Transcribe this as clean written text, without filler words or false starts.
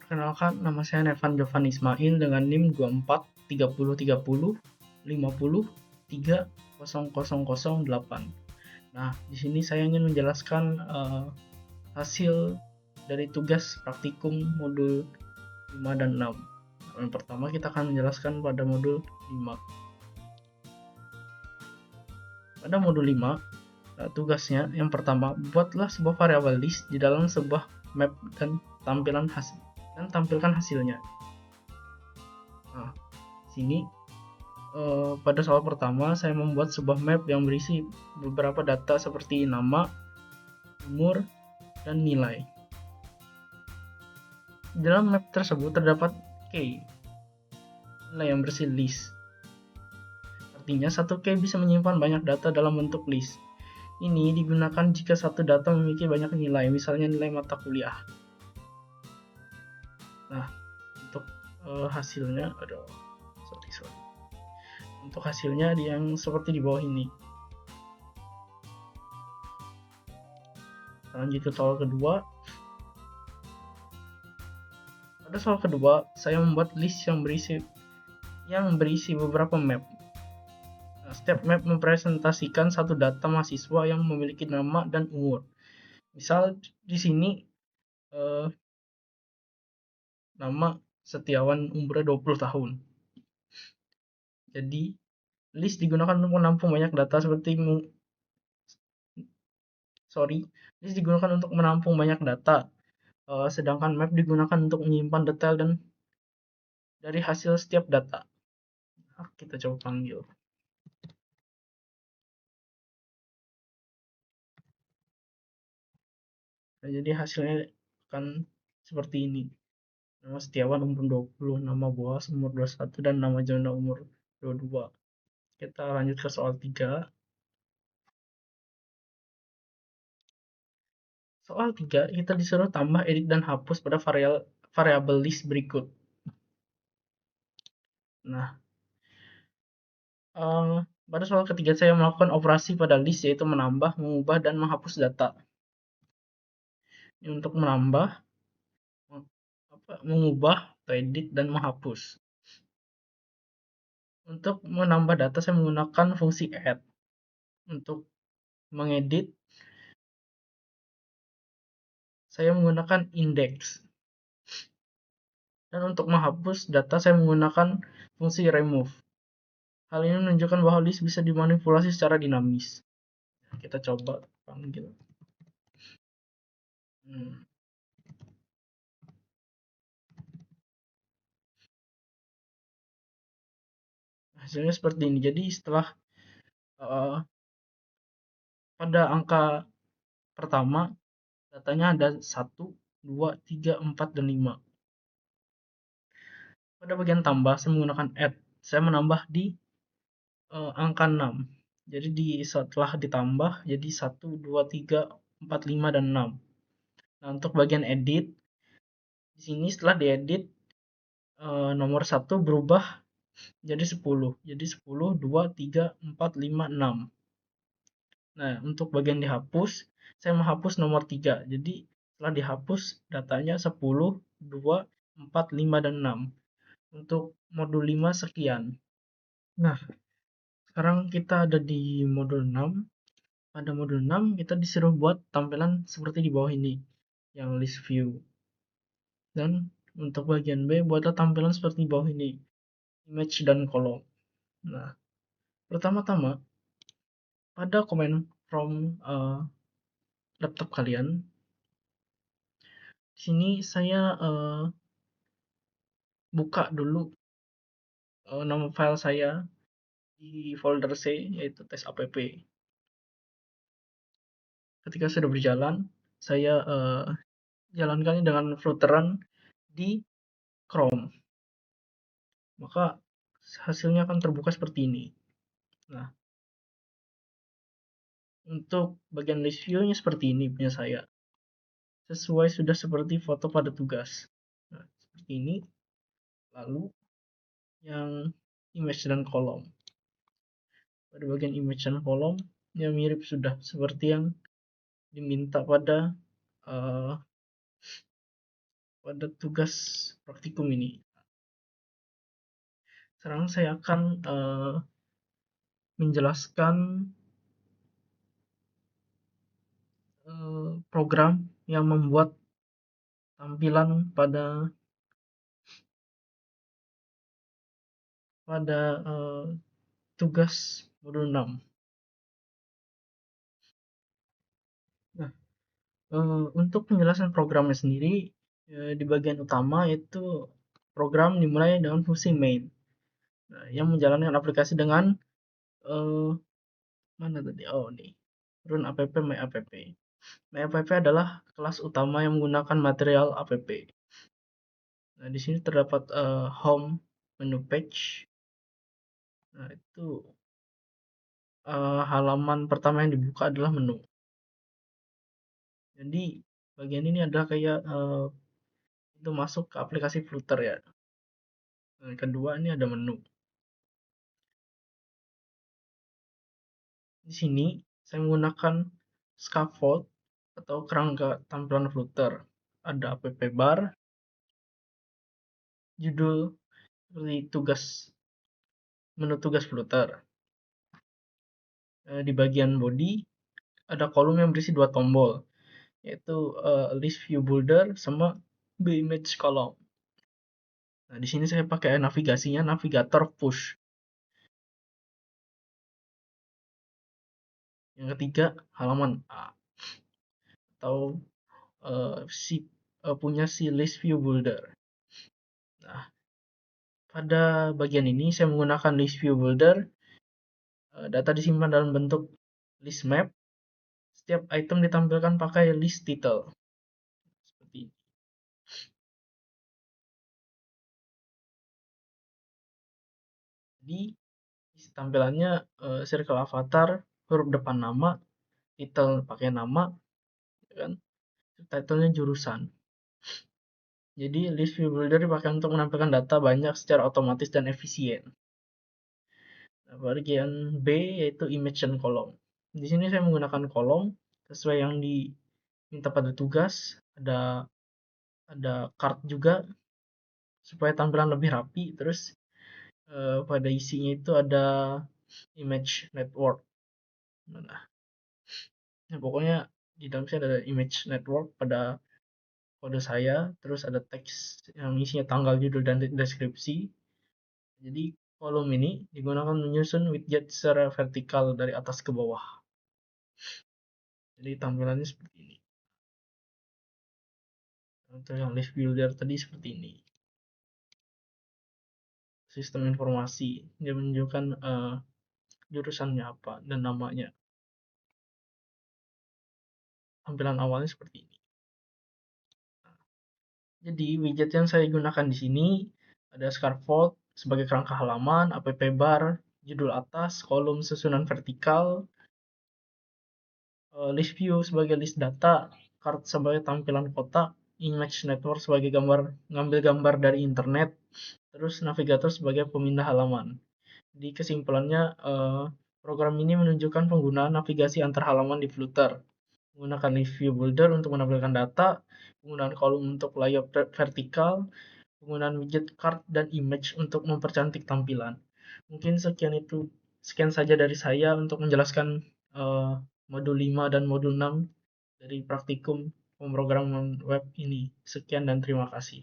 Perkenalkan, nama saya Nevan Jovan Ismail dengan NIM 24303050300008. Nah, di sini saya ingin menjelaskan hasil dari tugas praktikum modul 5 dan 6. Yang pertama kita akan menjelaskan pada modul 5. Pada modul 5, tugasnya yang pertama, buatlah sebuah variabel list di dalam sebuah map dan tampilkan hasilnya. Nah, sini pada soal pertama saya membuat sebuah map yang berisi beberapa data seperti nama, umur, dan nilai. Di dalam map tersebut terdapat key, nilai yang berisi list. Artinya satu key bisa menyimpan banyak data dalam bentuk list. Ini digunakan jika satu data memiliki banyak nilai, misalnya nilai mata kuliah. Nah, untuk hasilnya, untuk hasilnya yang seperti di bawah ini. Lanjut ke soal kedua. Pada soal kedua, saya membuat list yang berisi beberapa map. Nah, setiap map mempresentasikan satu data mahasiswa yang memiliki nama dan umur. Misal di sini nama Setiawan umurnya 20 tahun. Jadi list digunakan untuk menampung banyak data list digunakan untuk menampung banyak data. Sedangkan map digunakan untuk menyimpan detail dan dari hasil setiap data. Nah, kita coba panggil. Nah, jadi hasilnya akan seperti ini. Nama Setiawan umur 20, nama Boas umur 21, dan nama Jona umur 22. Kita lanjut ke soal 3. Soal 3, kita disuruh tambah, edit, dan hapus pada variabel list berikut. Nah, pada soal ketiga saya melakukan operasi pada list, yaitu menambah, mengubah, dan menghapus data. Untuk menambah, mengubah, edit, dan menghapus. Untuk menambah data saya menggunakan fungsi add. Untuk mengedit saya menggunakan index. Dan untuk menghapus data saya menggunakan fungsi remove. Hal ini menunjukkan bahwa list bisa dimanipulasi secara dinamis. Kita coba panggil. Hasilnya seperti ini. Jadi setelah pada angka pertama datanya ada 1, 2, 3, 4, dan 5. Pada bagian tambah saya menggunakan add. Saya menambah di angka 6. Jadi setelah ditambah jadi 1, 2, 3, 4, 5, dan 6. Nah, untuk bagian edit di sini setelah diedit nomor 1 berubah jadi 10. Jadi 10, 2, 3, 4, 5, 6. Nah, untuk bagian dihapus, saya menghapus nomor 3. Jadi setelah dihapus datanya 10, 2, 4, 5, dan 6. Untuk modul 5 sekian. Nah, sekarang kita ada di modul 6. Pada modul 6 kita disuruh buat tampilan seperti di bawah ini, yang list view. Dan untuk bagian B, buatlah tampilan seperti di bawah ini, image dan kolom. Nah, pertama-tama pada command from laptop kalian, di sini saya buka dulu nama file saya di folder C, yaitu tes app. Ketika sudah berjalan, saya jalankannya dengan fluteran di Chrome. Maka hasilnya akan terbuka seperti ini. Nah, untuk bagian list view-nya seperti ini punya saya. Sesuai sudah seperti foto pada tugas. Nah, seperti ini. Lalu yang image dan kolom. Pada bagian image dan kolom yang mirip sudah seperti yang diminta pada pada tugas praktikum ini. Sekarang saya akan menjelaskan program yang membuat tampilan pada tugas modul 6. Nah, untuk penjelasan programnya sendiri, di bagian utama itu program dimulai dengan fungsi main. Nah, yang menjalankan aplikasi dengan mana tadi? Oh, nih. Run app my app. My app adalah kelas utama yang menggunakan material app. Nah, di sini terdapat home, menu page. Nah, itu halaman pertama yang dibuka adalah menu. Jadi bagian ini adalah kayak itu masuk ke aplikasi Flutter ya. Nah, kedua ini ada menu. Di sini saya menggunakan scaffold atau kerangka tampilan Flutter. Ada app bar, judul seperti menu tugas Flutter. Di bagian body ada kolom yang berisi 2 tombol, yaitu list view builder sama image column. Nah, di sini saya pakai navigasinya navigator push. Yang ketiga, halaman A atau punya si list view builder. Nah, pada bagian ini saya menggunakan list view builder. Data disimpan dalam bentuk list map. Setiap item ditampilkan pakai list title. Seperti ini. Jadi tampilannya circle avatar, huruf depan nama, title pakai nama, kan? Titlenya jurusan. Jadi list view builder dipakai untuk menampilkan data banyak secara otomatis dan efisien. Nah, bagian B yaitu image dan kolom. Di sini saya menggunakan kolom sesuai yang diminta pada tugas. Ada card juga supaya tampilan lebih rapi. Terus pada isinya itu ada image network. Nah, pokoknya di dalam sini ada image network pada kode saya, terus ada teks yang isinya tanggal, judul, dan deskripsi. Jadi kolom ini digunakan menyusun widget secara vertikal dari atas ke bawah. Jadi tampilannya seperti ini. Untuk yang list builder tadi seperti ini. Sistem informasi, dia menunjukkan jurusannya apa dan namanya. Tampilan awalnya seperti ini. Jadi widget yang saya gunakan di sini ada scaffold sebagai kerangka halaman, app bar, judul atas, kolom susunan vertikal, list view sebagai list data, card sebagai tampilan kotak, image network sebagai ngambil gambar dari internet, terus navigator sebagai pemindah halaman. Di kesimpulannya, program ini menunjukkan penggunaan navigasi antar halaman di Flutter. Menggunakan list view builder untuk menampilkan data, penggunaan kolom untuk layout vertikal, penggunaan widget card dan image untuk mempercantik tampilan. Mungkin sekian saja dari saya untuk menjelaskan modul 5 dan modul 6 dari praktikum pemrograman web ini. Sekian dan terima kasih.